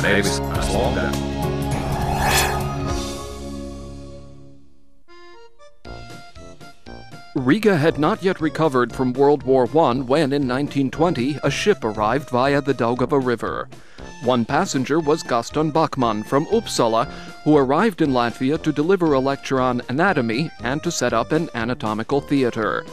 Nevis slogan. Riga had not yet recovered from World War I when, in 1920, a ship arrived via the Daugava River. One passenger was Gaston Bachmann from Uppsala, who arrived in Latvia to deliver a lecture on anatomy and to set up an anatomical theater.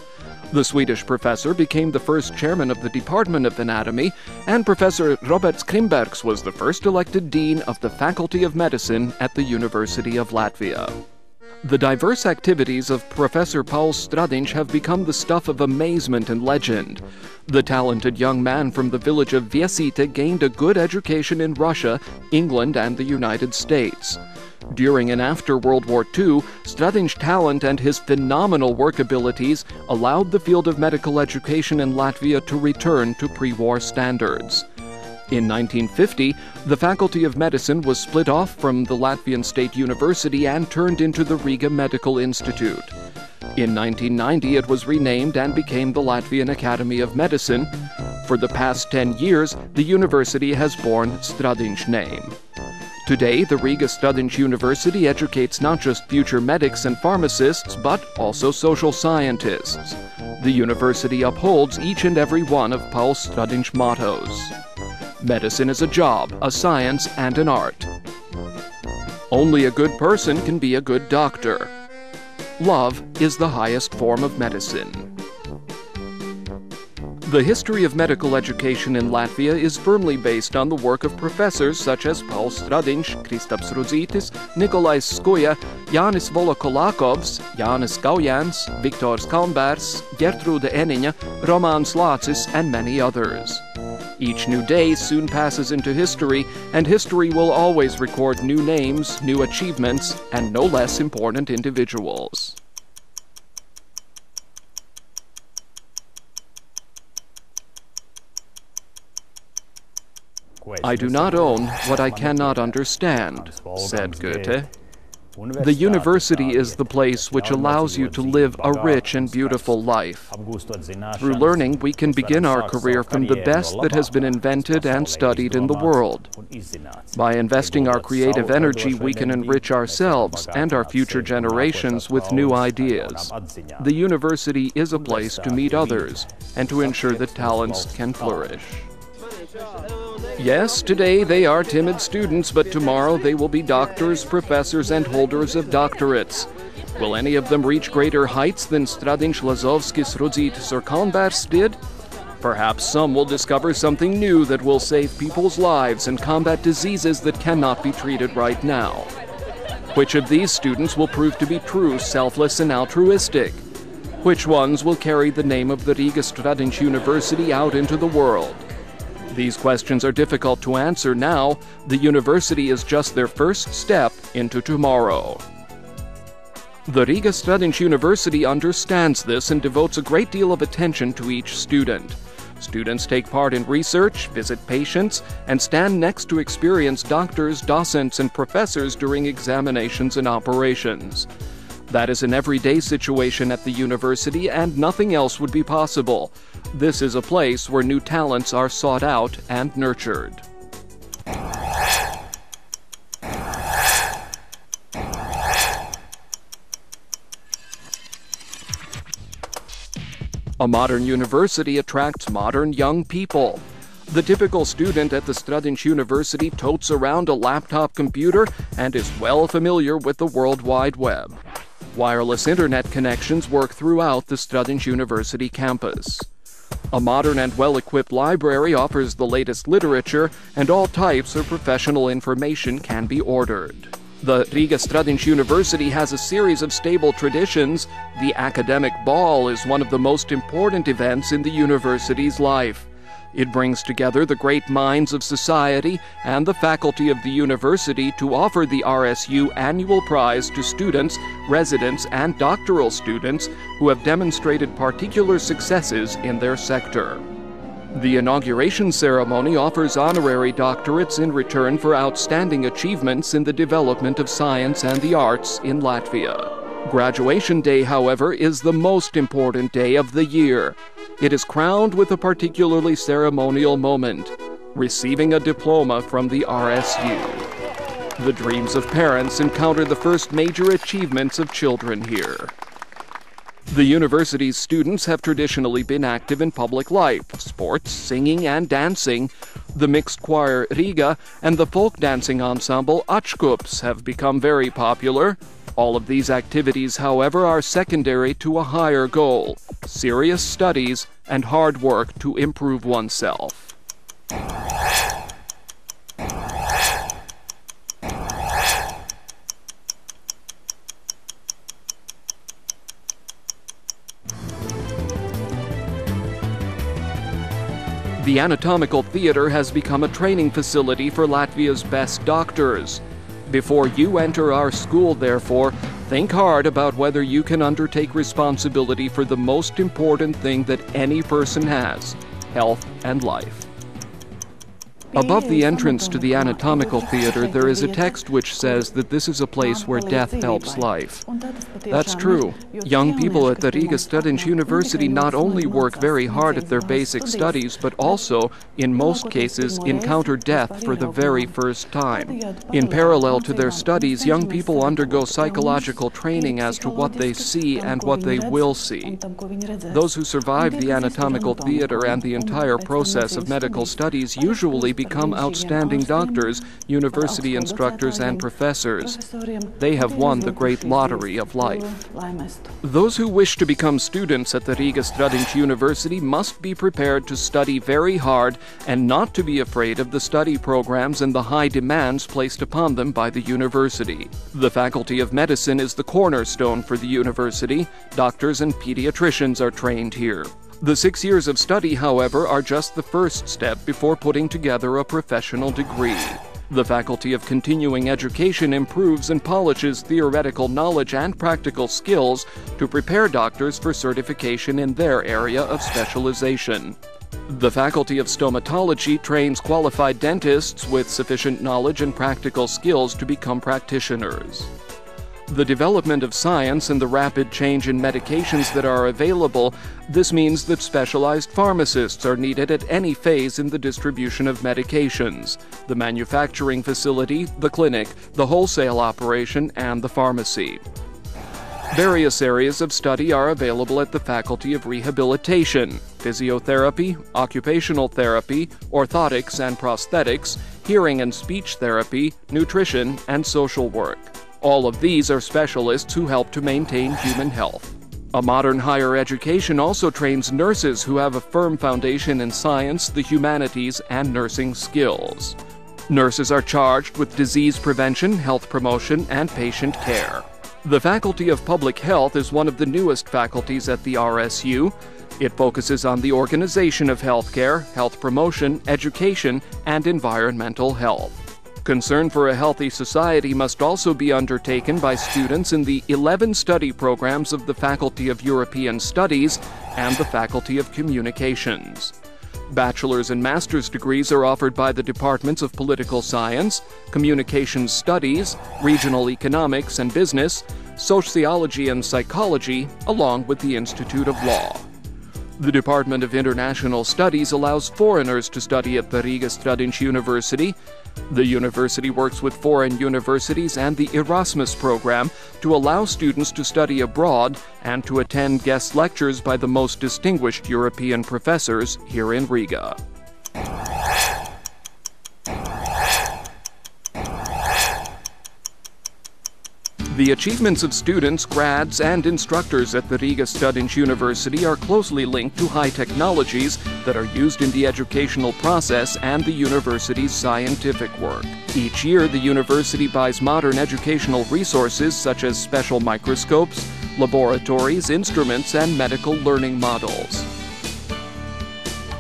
The Swedish professor became the first chairman of the Department of Anatomy, and Professor Roberts Krimbergs was the first elected dean of the Faculty of Medicine at the University of Latvia. The diverse activities of Professor Paul Stradinš have become the stuff of amazement and legend. The talented young man from the village of Viesite gained a good education in Russia, England, and the United States. During and after World War II, Stradinš's talent and his phenomenal work abilities allowed the field of medical education in Latvia to return to pre-war standards. In 1950, the Faculty of Medicine was split off from the Latvian State University and turned into the Riga Medical Institute. In 1990, it was renamed and became the Latvian Academy of Medicine. For the past 10 years, the university has borne Stradinš's name. Today, the Riga Stradinš University educates not just future medics and pharmacists, but also social scientists. The university upholds each and every one of Paul Stradinš's mottos. Medicine is a job, a science, and an art. Only a good person can be a good doctor. Love is the highest form of medicine. The history of medical education in Latvia is firmly based on the work of professors such as Paul Stradinš, Kristaps Rudzītis, Nikolais Skuja, Jānis Volokolakovs, Jānis Gaujans, Viktors Kalnbērs, Gertrūde Eniņa, Romāns Lācis, and many others. Each new day soon passes into history, and history will always record new names, new achievements, and no less important individuals. I do not own what I cannot understand, said Goethe. The university is the place which allows you to live a rich and beautiful life. Through learning, we can begin our career from the best that has been invented and studied in the world. By investing our creative energy, we can enrich ourselves and our future generations with new ideas. The university is a place to meet others and to ensure that talents can flourish. Yes, today they are timid students, but tomorrow they will be doctors, professors, and holders of doctorates. Will any of them reach greater heights than Stradinš, Lazovskis, Rudzītis, or Kalnbērs did? Perhaps some will discover something new that will save people's lives and combat diseases that cannot be treated right now. Which of these students will prove to be true, selfless, and altruistic? Which ones will carry the name of the Riga Stradinš University out into the world? These questions are difficult to answer now. The university is just their first step into tomorrow. The Riga Stradinš University understands this and devotes a great deal of attention to each student. Students take part in research, visit patients, and stand next to experienced doctors, docents, and professors during examinations and operations. That is an everyday situation at the university, and nothing else would be possible. This is a place where new talents are sought out and nurtured. A modern university attracts modern young people. The typical student at the Stradinš University totes around a laptop computer and is well familiar with the World Wide Web. Wireless internet connections work throughout the Stradinš University campus. A modern and well-equipped library offers the latest literature, and all types of professional information can be ordered. The Riga Stradinš University has a series of stable traditions. The academic ball is one of the most important events in the university's life. It brings together the great minds of society and the faculty of the university to offer the RSU annual prize to students, residents, and doctoral students who have demonstrated particular successes in their sector. The inauguration ceremony offers honorary doctorates in return for outstanding achievements in the development of science and the arts in Latvia. Graduation day, however, is the most important day of the year. It is crowned with a particularly ceremonial moment. receiving a diploma from the RSU. The dreams of parents encounter the first major achievements of children here. The university's students have traditionally been active in public life, sports, singing, and dancing. The mixed choir Riga and the folk dancing ensemble Ačkups have become very popular. All of these activities, however, are secondary to a higher goal: serious studies and hard work to improve oneself. The Anatomical Theater has become a training facility for Latvia's best doctors. Before you enter our school, therefore, think hard about whether you can undertake responsibility for the most important thing that any person has: health and life. Above the entrance to the Anatomical Theater, there is a text which says that this is a place where death helps life. That's true. Young people at the Riga Studenčija University not only work very hard at their basic studies, but also, in most cases, encounter death for the very first time. In parallel to their studies, young people undergo psychological training as to what they see and what they will see. Those who survive the Anatomical Theater and the entire process of medical studies usually become outstanding doctors, university instructors, and professors. They have won the great lottery of life. Those who wish to become students at the Riga Studenčija University must be prepared to study very hard and not to be afraid of the study programs and the high demands placed upon them by the university. The Faculty of Medicine is the cornerstone for the university. Doctors and pediatricians are trained here. The 6 years of study, however, are just the first step before putting together a professional degree. The Faculty of Continuing Education improves and polishes theoretical knowledge and practical skills to prepare doctors for certification in their area of specialization. The Faculty of Stomatology trains qualified dentists with sufficient knowledge and practical skills to become practitioners. The development of science and the rapid change in medications that are available, this means that specialized pharmacists are needed at any phase in the distribution of medications: the manufacturing facility, the clinic, the wholesale operation, and the pharmacy. Various areas of study are available at the Faculty of Rehabilitation: physiotherapy, occupational therapy, orthotics and prosthetics, hearing and speech therapy, nutrition, and social work. All of these are specialists who help to maintain human health. A modern higher education also trains nurses who have a firm foundation in science, the humanities, and nursing skills. Nurses are charged with disease prevention, health promotion, and patient care. The Faculty of Public Health is one of the newest faculties at the RSU. It focuses on the organization of healthcare, health promotion, education, and environmental health. Concern for a healthy society must also be undertaken by students in the 11 study programs of the Faculty of European Studies and the Faculty of Communications. Bachelor's and master's degrees are offered by the Departments of Political Science, Communications Studies, Regional Economics and Business, Sociology and Psychology, along with the Institute of Law. The Department of International Studies allows foreigners to study at the Riga Studenčija University. The university works with foreign universities and the Erasmus program to allow students to study abroad and to attend guest lectures by the most distinguished European professors here in Riga. The achievements of students, grads, and instructors at the Riga Studenčija University are closely linked to high technologies that are used in the educational process and the university's scientific work. Each year, the university buys modern educational resources such as special microscopes, laboratories, instruments, and medical learning models.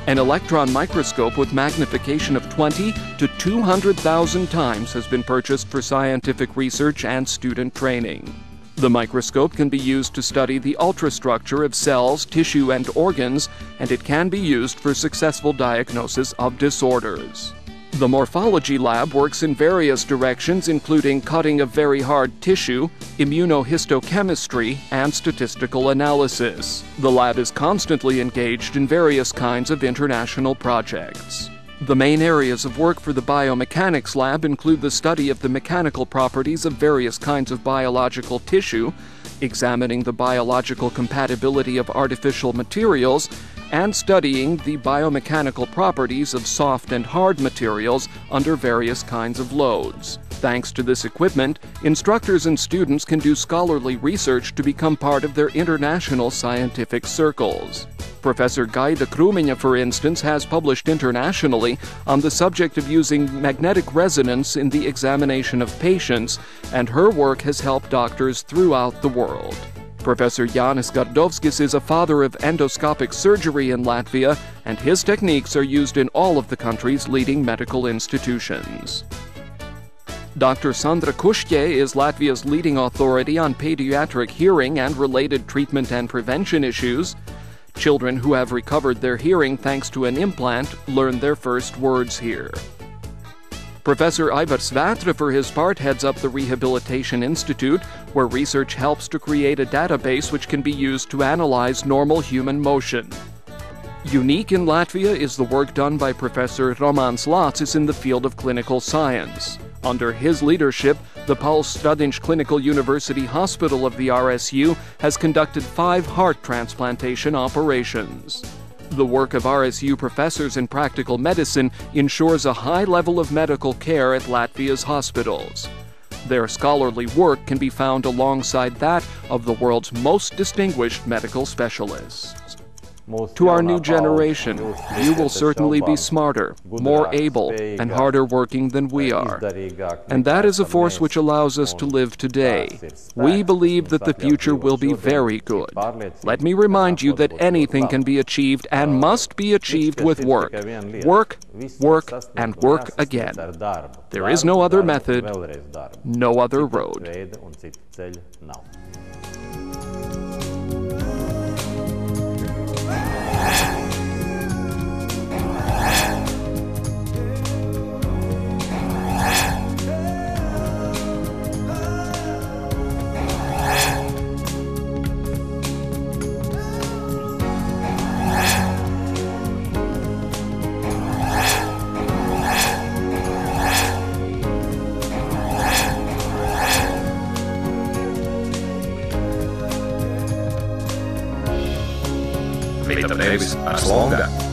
An electron microscope with magnification of 20 to 200,000 times has been purchased for scientific research and student training. The microscope can be used to study the ultrastructure of cells, tissue, and organs, and it can be used for successful diagnosis of disorders. The morphology lab works in various directions, including cutting of very hard tissue, immunohistochemistry, and statistical analysis. The lab is constantly engaged in various kinds of international projects. The main areas of work for the biomechanics lab include the study of the mechanical properties of various kinds of biological tissue, examining the biological compatibility of artificial materials, and studying the biomechanical properties of soft and hard materials under various kinds of loads. Thanks to this equipment, instructors and students can do scholarly research to become part of their international scientific circles. Professor Guy de Kruminja, for instance, has published internationally on the subject of using magnetic resonance in the examination of patients, and her work has helped doctors throughout the world. Professor Jānis Gardovskis is a father of endoscopic surgery in Latvia, and his techniques are used in all of the country's leading medical institutions. Dr. Sandra Kušķē is Latvia's leading authority on pediatric hearing and related treatment and prevention issues. Children who have recovered their hearing thanks to an implant learn their first words here. Professor Aivars Vētra, for his part, heads up the Rehabilitation Institute, where research helps to create a database which can be used to analyze normal human motion. Unique in Latvia is the work done by Professor Romāns Lācis in the field of clinical science. Under his leadership, the Pauls Stradiņš Clinical University Hospital of the RSU has conducted 5 heart transplantation operations. The work of RSU professors in practical medicine ensures a high level of medical care at Latvia's hospitals. Their scholarly work can be found alongside that of the world's most distinguished medical specialists. To our new generation, you will certainly be smarter, more able, and harder working than we are. And that is a force which allows us to live today. We believe that the future will be very good. Let me remind you that anything can be achieved and must be achieved with work. Work, work, and work again. There is no other method, no other road. Make the babies last longer.